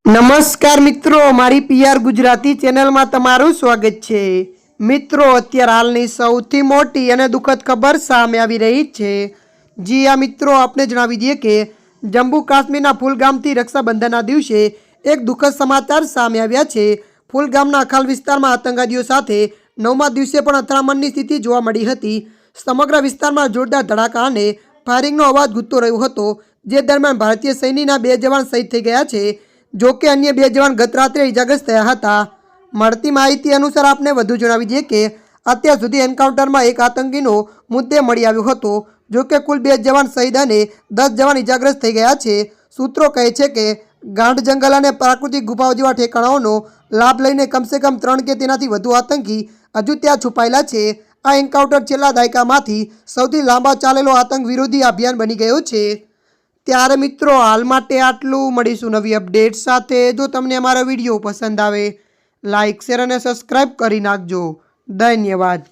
નમસ્કાર મિત્રો, મારી પીઆર ગુજરાતી ચેનલમાં તમારું સ્વાગત છે। મિત્રો, અત્યારે હાલની સૌથી મોટી અને દુઃખદ ખબર સામે આવી રહી છે। જી આ મિત્રો, આપને જણાવી દઈએ કે જમ્મુ કાશ્મીરના ફુલગામથી રક્ષાબંધનના દિવસે એક દુઃખદ સમાચાર સામે આવ્યા છે। ફુલગામના અખાલ વિસ્તારમાં આતંકવાદીઓ સાથે 9મા દિવસે પણ અથડામણની સ્થિતિ જોવા મળી હતી। સમગ્ર વિસ્તારમાં જોરદાર ધડાકા અને ફાયરિંગનો અવાજ ગૂંજતો રહ્યો હતો, જે દરમિયાન ભારતીય સૈન્યના 2 જવાન શહીદ થઈ ગયા છે। જો કે અન્ય 2 જવાન ગત રાત્રે ઇજાગ્રસ્ત થયા હતા। મળતી માહિતી અનુસાર આપને વધુ જણાવી દઈએ કે અત્યાર સુધી એન્કાઉન્ટરમાં એક આતંકીનો મુદ્દે મળી આવ્યો હતો। જો કે કુલ 2 જવાન શહીદ અને 10 જવાન ઇજાગ્રસ્ત થઈ ગયા છે। સૂત્રો કહે છે કે ગાઢ જંગલ અને પ્રાકૃતિક ગુફાઓ જેવા ઠેકાણાઓનો લાભ લઈને કમસે કમ 3 કે તેનાથી વધુ આતંકી હજુ ત્યાં છુપાયેલા છે। આ એન્કાઉન્ટર છેલ્લા દાયકામાંથી સૌથી લાંબા ચાલેલો આતંક વિરોધી અભિયાન બની ગયો છે। ત્યારે મિત્રો, હાલ માટે આટલું। મળીશું નવી અપડેટ સાથે। જો તમને અમારો વિડીયો પસંદ આવે, લાઇક, શેર અને સબસ્ક્રાઈબ કરી નાખજો। ધન્યવાદ।